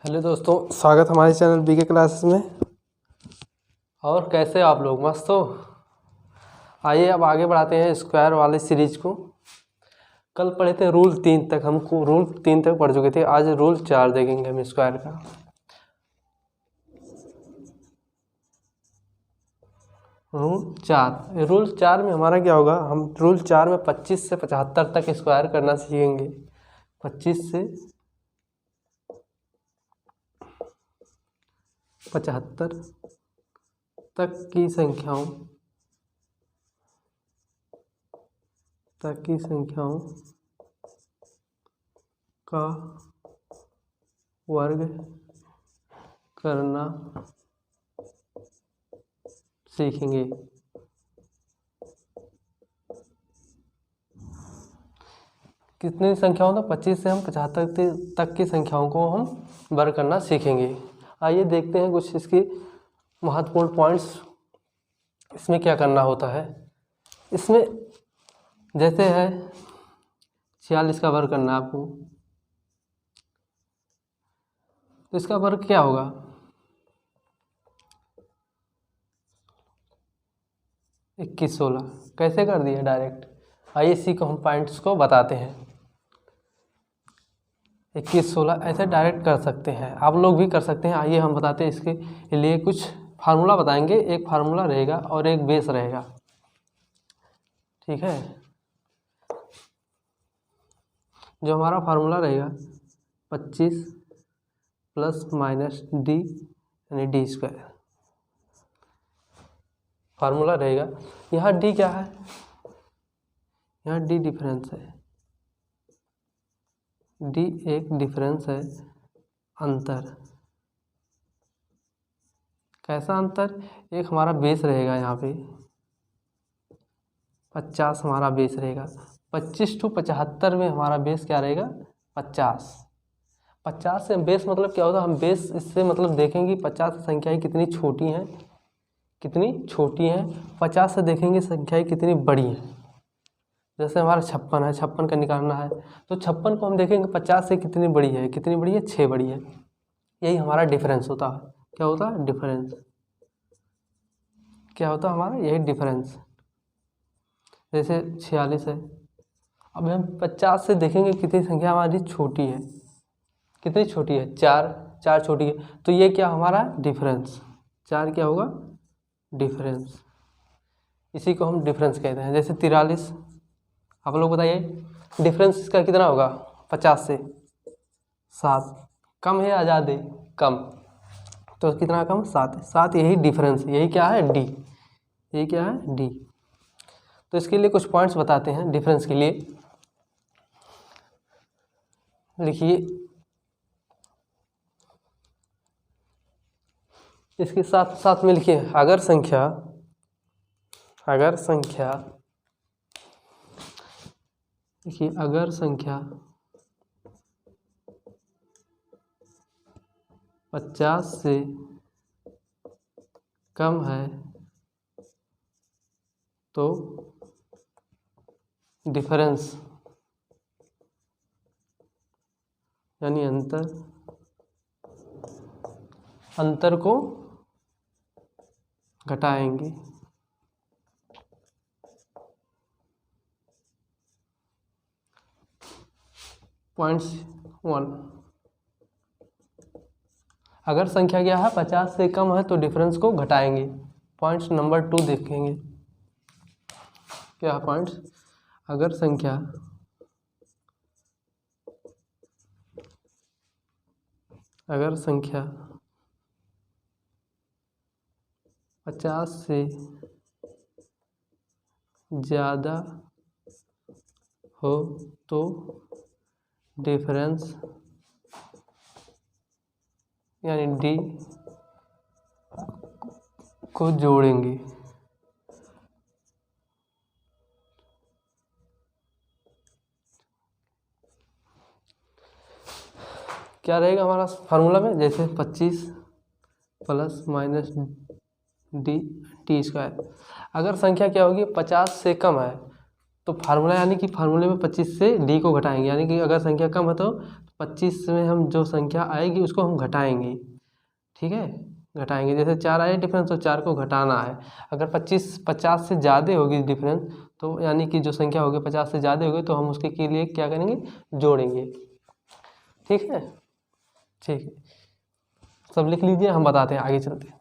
Hello दोस्तों, स्वागत हमारे चैनल बीके क्लासेस में। और कैसे आप लोग? मस्त हो? आइए अब आगे बढ़ाते हैं स्क्वायर वाले सीरीज को। कल पढ़े थे रूल 3 तक, हमको रूल 3 तक पढ़ चुके थे। आज रूल 4 देखेंगे हम स्क्वायर का। रूल 4 में हमारा क्या होगा? हम रूल 4 में 25 से 75 तक स्क्वायर करना सीखेंगे। 25 से 75 तक की संख्याओं का वर्ग करना सीखेंगे। कितनी संख्याओं तक? 25 से हम 75 तक की संख्याओं को हम वर्ग करना सीखेंगे। आइए देखते हैं कुछ इसके महत्वपूर्ण पॉइंट्स। इसमें क्या करना होता है? इसमें जैसे है 46 का वर्ग करना है आपको, तो इसका वर्ग क्या होगा? 21 16 कैसे कर दिया डायरेक्ट? आइए इसी को हम पॉइंट्स को बताते हैं। 21 16 ऐसे डायरेक्ट कर सकते हैं, आप लोग भी कर सकते हैं। आइए हम बताते हैं। इसके लिए कुछ फार्मूला बताएंगे। एक फार्मूला रहेगा और एक बेस रहेगा, ठीक है। जो हमारा फार्मूला रहेगा 25 प्लस माइनस डी यानी डी स्क्वायर फार्मूला रहेगा। यहाँ डी क्या है? यहाँ डी डिफरेंस है। डी एक डिफरेंस है, अंतर। कैसा अंतर? एक हमारा बेस रहेगा, यहाँ पे 50 हमारा बेस रहेगा। 25 to 75 में हमारा बेस क्या रहेगा? 50। 50 से बेस मतलब क्या होता है? हम बेस इससे मतलब देखेंगे 50 संख्याएं कितनी छोटी हैं, 50 से देखेंगे संख्याएं कितनी बड़ी हैं। जैसे हमारा 56 है, 56 का निकालना है तो 56 को हम देखेंगे 50 से कितनी बड़ी है, 6 बड़ी है। यही हमारा डिफरेंस होता है। क्या होता है? डिफरेंस। क्या होता है हमारा? यही डिफरेंस। जैसे 46 है, अब हम 50 से देखेंगे कितनी संख्या हमारी छोटी है। कितनी छोटी है? 4 छोटी है, तो ये क्या हमारा? डिफरेंस। 4 क्या होगा? डिफरेंस। इसी को हम डिफरेंस कहते हैं। जैसे 43, आप लोग बताइए डिफरेंस इसका कितना होगा? 50 से 7 कम है या ज़्यादा? कम। तो कितना कम? 7 है। 7 यही डिफरेंस, यही क्या है? डी। यही क्या है? डी। तो इसके लिए कुछ पॉइंट्स बताते हैं डिफरेंस के लिए। लिखिए, इसके साथ साथ में लिखिए, अगर संख्या 50 से कम है तो डिफरेंस यानी अंतर को घटाएंगे। पॉइंट्स 1, अगर संख्या क्या है? 50 से कम है तो डिफरेंस को घटाएंगे। पॉइंट्स नंबर 2 देखेंगे। क्या पॉइंट्स? अगर संख्या 50 से ज़्यादा हो तो डिफरेंस यानी डी को जोड़ेंगे। क्या रहेगा हमारा फार्मूला में? जैसे 25 plus minus D T square. अगर संख्या क्या होगी? 50 से कम है, तो फार्मूला यानी कि फार्मूले में 25 से डी को घटाएंगे, यानी कि अगर संख्या कम है तो 25 में हम जो संख्या आएगी उसको हम घटाएंगे। ठीक है, घटाएंगे। जैसे 4 आए डिफरेंस तो 4 को घटाना है। अगर 50 से ज़्यादा होगी डिफरेंस, तो यानी कि जो संख्या होगी 50 से ज़्यादा होगी, तो हम उसके के लिए क्या करेंगे, जोड़ेंगे। ठीक है, ठीक है, सब लिख लीजिए, हम बताते हैं, आगे चलते हैं।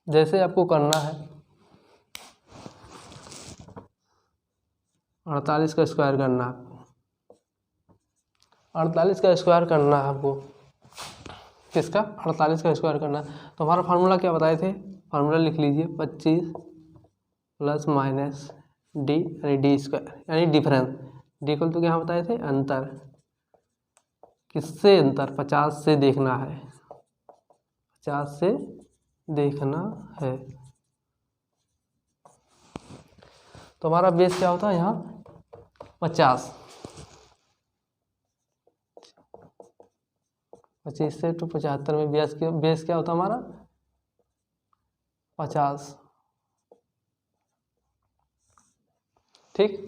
जैसे आपको करना है 48 का स्क्वायर करना है आपको, 48 का स्क्वायर करना है आपको। किसका? 48 का स्क्वायर करना है। तो हमारा फार्मूला क्या बताए थे? फार्मूला लिख लीजिए, 25 प्लस माइनस डी, यानी डी स्क्वायर, यानी डिफरेंस। डी को तो क्या बताए थे? अंतर। किससे अंतर? 50 से देखना है, 50 से देखना है। तो हमारा बेस क्या होता है यहाँ? 50। 25 से तो 75 में बेस क्या होता है हमारा? 50। ठीक,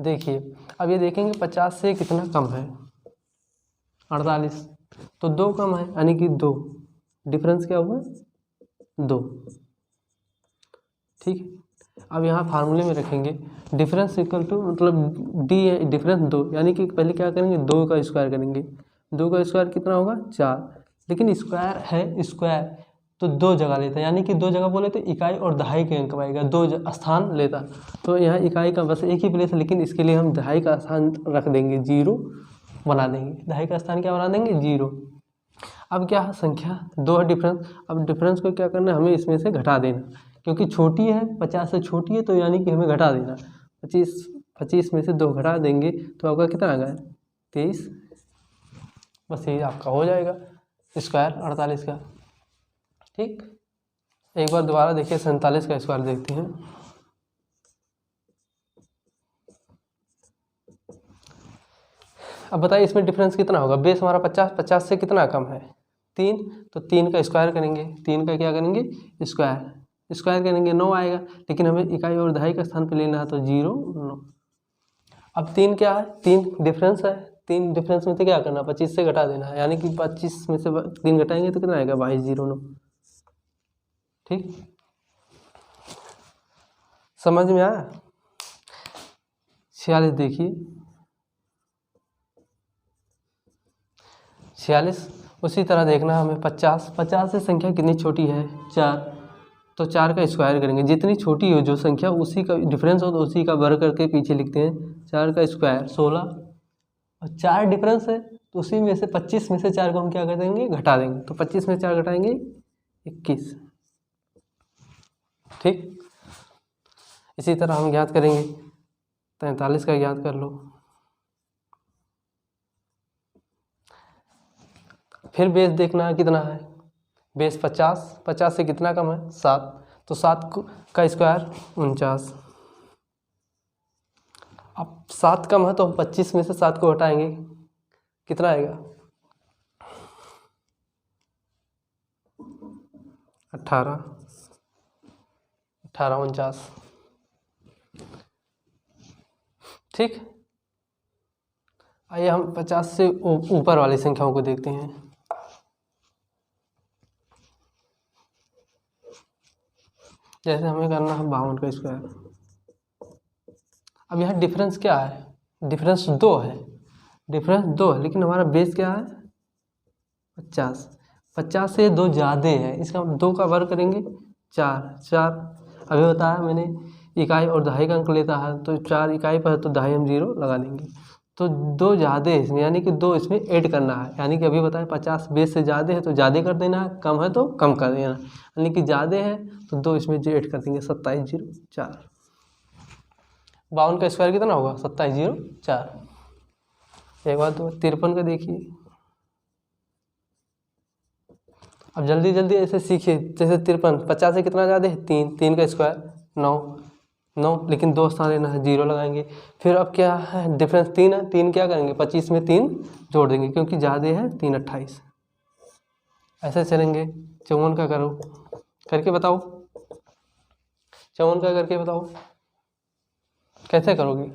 देखिए अब ये देखेंगे 50 से कितना कम है? 48। तो 2 कम है, यानी कि 2, डिफरेंस क्या हुआ? 2। ठीक है, अब यहाँ फार्मूले में रखेंगे डिफरेंस इक्वल टू, मतलब डी है, डिफरेंस 2, यानी कि पहले क्या करेंगे, 2 का स्क्वायर करेंगे। 2 का स्क्वायर कितना होगा? 4। लेकिन स्क्वायर है, स्क्वायर तो 2 जगह लेता है, यानी कि 2 जगह बोले तो इकाई और दहाई के अंक पाएगा, 2 स्थान लेता। तो यहाँ इकाई का बस एक ही प्लेस है, लेकिन इसके लिए हम दहाई का स्थान रख देंगे, 0 बना देंगे। दहाई का स्थान क्या बना देंगे? 0। अब क्या है? संख्या 2 है डिफरेंस। अब डिफरेंस को क्या करना है? हमें इसमें से घटा देना, क्योंकि छोटी है, 50 से छोटी है, तो यानी कि हमें घटा देना। 25 में से 2 घटा देंगे तो आपका कितना आ गया? 23। बस यही आपका हो जाएगा स्क्वायर 48 का। ठीक, एक बार दोबारा देखिए, 47 का स्क्वायर देखते हैं। अब बताइए इसमें डिफरेंस कितना होगा? बेस हमारा 50, 50 से कितना कम है? 3। तो 3 का स्क्वायर करेंगे, 3 का क्या करेंगे? स्क्वायर। स्क्वायर करेंगे 9 आएगा, लेकिन हमें इकाई और दहाई का स्थान पे लेना है, तो 0 9। अब 3 क्या है? 3 डिफरेंस है। 3 डिफरेंस में से क्या करना? 25 से घटा देना है, यानी कि 25 में से 3 घटाएंगे तो कितना आएगा? 22 0 9। ठीक, समझ में आया? 46 देखिए, 46 उसी तरह देखना है हमें। 50 से संख्या कितनी छोटी है? 4। तो 4 का स्क्वायर करेंगे, जितनी छोटी हो जो संख्या उसी का डिफरेंस हो तो उसी का वर्ग करके पीछे लिखते हैं। 4 का स्क्वायर 16, और 4 डिफरेंस है, तो उसी में से 25 में से 4 को हम क्या कर देंगे? घटा देंगे। तो 25 में 4 घटाएंगे 21। ठीक, इसी तरह हम ज्ञात करेंगे 43 का ज्ञात कर लो। फिर बेस देखना है कितना है? बेस 50, 50 से कितना कम है? 7। तो 7 का स्क्वायर 49। अब 7 कम है तो हम 25 में से 7 को हटाएंगे, कितना आएगा? 18, 49। ठीक, आइए हम 50 से ऊपर वाली संख्याओं को देखते हैं। जैसे हमें करना है 52 का स्क्वायर। अब यहाँ डिफरेंस क्या है? डिफरेंस 2 है, डिफरेंस 2 है, लेकिन हमारा बेस क्या है? 50। 50 से 2 ज़्यादा है, इसका हम 2 का वर्ग करेंगे 4। अभी बताया मैंने, इकाई और दहाई का अंक लेता है, तो 4 इकाई पर है तो दहाई हम 0 लगा देंगे। तो 2 ज़्यादा है इसमें, यानी कि 2 इसमें ऐड करना है, यानी कि अभी बताया 50 बेस से ज़्यादा है तो ज़्यादा कर देना है, कम है तो कम कर देना, यानी कि ज़्यादा है तो 2 इसमें जो ऐड कर देंगे, 27 0 4। 52 का स्क्वायर कितना होगा? 27 0 4। एक बार तो 53 का देखिए, अब जल्दी जल्दी ऐसे सीखिए, जैसे 53, 50 से कितना ज़्यादा है 3, 3 का स्क्वायर 9, 9 लेकिन 2 स्थान लेना है, 0 लगाएंगे। फिर अब क्या है डिफरेंस 3 है, 3 क्या करेंगे 25 में 3 जोड़ देंगे क्योंकि ज़्यादा है 3 28। ऐसे चलेंगे। 54 का करो, करके बताओ, 54 का करके बताओ कैसे करोगे।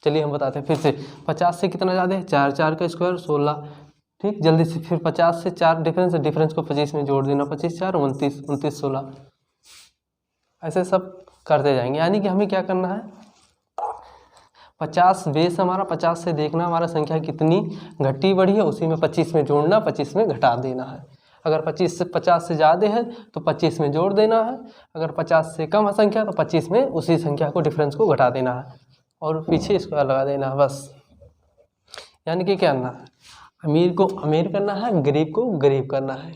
चलिए हम बताते हैं फिर से। 50 से कितना ज़्यादा है 4, 4 का स्क्वायर 16। ठीक, जल्दी से। फिर 50 से 4 डिफरेंस है, डिफरेंस को 25 में जोड़ देना, 25 4 29, 29 16। ऐसे सब करते जाएंगे। यानी कि हमें क्या करना है 50 बेस हमारा, 50 से देखना हमारा संख्या कितनी घटी बढ़ी है, उसी में 25 में जोड़ना, 25 में घटा देना है। अगर 50 से ज़्यादा है तो 25 में जोड़ देना है, अगर 50 से कम है संख्या तो 25 में उसी संख्या को डिफरेंस को घटा देना है और पीछे स्क्वायर लगा देना है बस। यानी कि क्या करना है, अमीर को अमीर करना है, गरीब को गरीब करना है।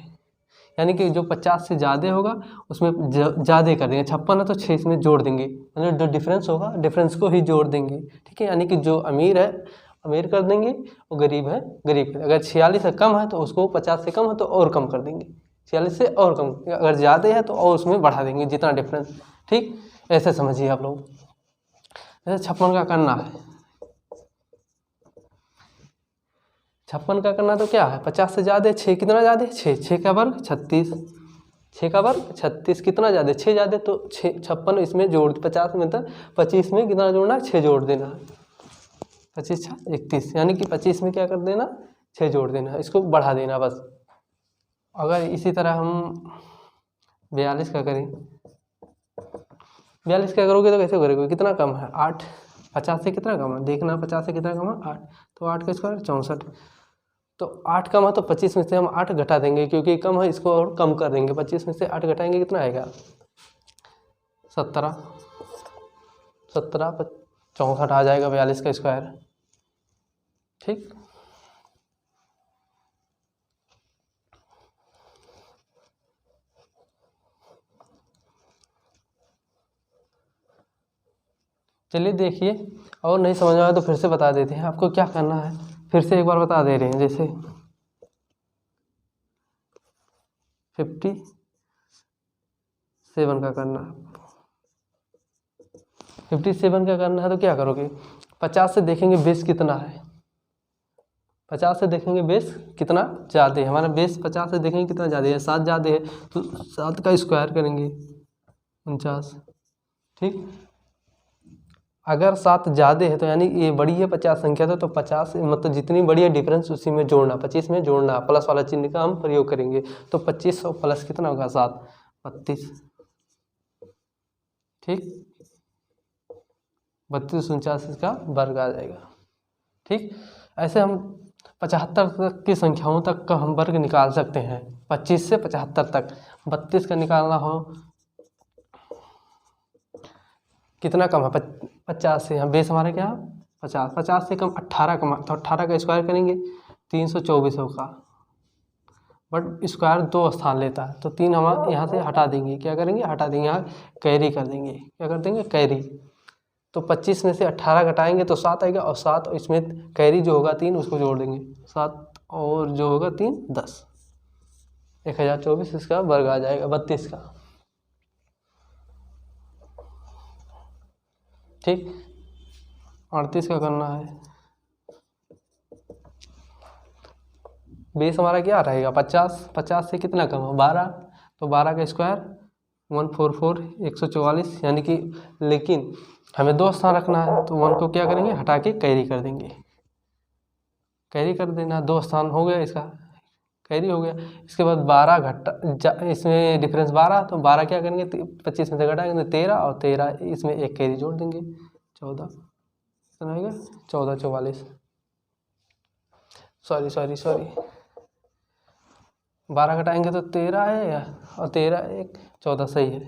यानी कि जो 50 से ज़्यादा होगा उसमें ज़्यादा कर देंगे, 56 है तो 6 इसमें जोड़ देंगे, मतलब जो डिफरेंस होगा डिफरेंस को ही जोड़ देंगे। ठीक है, यानी कि जो अमीर है अमीर कर देंगे, वो गरीब है गरीब कर। अगर 46 से कम है तो उसको 50 से कम है तो और कम कर देंगे, 46 से और कम। अगर ज़्यादा है तो और उसमें बढ़ा देंगे जितना डिफरेंस। ठीक, ऐसे समझिए आप लोग। जैसे 56 का करना है, 56 का करना तो क्या है 50 से ज़्यादा, 6 कितना ज़्यादा है 6, 6 का वर्ग 36, 6 का वर्ग 36 कितना ज़्यादा 6 ज़्यादा तो 6 56 इसमें जोड़ 50 में था 25 में कितना जोड़ना है 6 जोड़ देना है, 25 6 31। यानी कि 25 में क्या कर देना 6 जोड़ देना, इसको बढ़ा देना बस। अगर इसी तरह हम 42 का करें, 42 का करोगे तो कैसे करोगे, कितना कम है 8, 50 से कितना कम है देखना, 50 से कितना कम है 8, तो 8 का स्क्वायर 64। तो 8 कम है तो 25 में से हम 8 घटा देंगे क्योंकि कम है, इसको और कम कर देंगे। 25 में से 8 घटाएंगे कितना आएगा 17, 17 64 आ जाएगा 42 का स्क्वायर। ठीक, चलिए देखिए, और नहीं समझ में आया तो फिर से बता देते हैं आपको क्या करना है, फिर से एक बार बता दे रहे हैं। जैसे 57 का करना है, 57 का करना है तो क्या करोगे 50 से देखेंगे बेस कितना है, 50 से देखेंगे बेस कितना ज़्यादा है, हमारा बेस 50 से देखेंगे कितना ज़्यादा है 7 ज़्यादा है तो 7 का स्क्वायर करेंगे 49। ठीक, अगर 7 ज़्यादा है तो यानी ये बड़ी है 50 संख्या तो 50 मतलब जितनी बड़ी है डिफरेंस उसी में जोड़ना, 25 में जोड़ना, प्लस वाला चिन्ह का हम प्रयोग करेंगे। तो 25 और प्लस कितना होगा 7 32। ठीक, 32 49 का वर्ग आ जाएगा। ठीक, ऐसे हम 75 तक की संख्याओं तक का हम वर्ग निकाल सकते हैं, 25 से 75 तक। 32 का निकालना हो कितना कम है 50 से, यहाँ बेस हमारे क्या 50, 50 से कम 18 कम, तो 18 का स्क्वायर करेंगे 324 होगा, बट स्क्वायर 2 स्थान लेता है तो 3 हम यहाँ से हटा देंगे, क्या करेंगे हटा देंगे, यहाँ कैरी कर देंगे, क्या कर देंगे कैरी। तो 25 में से 18 घटाएंगे तो 7 आएगा, और 7 इसमें कैरी जो होगा 3 उसको जोड़ देंगे 7 और जो होगा 3 10, 1024 इसका वर्ग आ जाएगा 32 का। ठीक, 38 का करना है, बेस हमारा क्या रहेगा 50, 50 से कितना कम है 12, तो 12 का स्क्वायर 144 144, यानी कि लेकिन हमें 2 स्थान रखना है तो 1 को क्या करेंगे हटा के कैरी कर देंगे, कैरी कर देना, 2 स्थान हो गया इसका कैरी हो गया। इसके बाद 12 घटा इसमें डिफरेंस 12, तो 12 क्या करेंगे 25 में से घटाएंगे तो 13, और 13 इसमें एक कैरी जोड़ देंगे 14, कितना आएगा 14 44, सॉरी 12 घटाएंगे तो 13 है, और 13 1 14 सही है।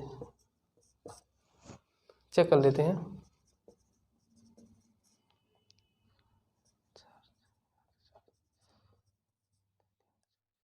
चेक कर लेते हैं।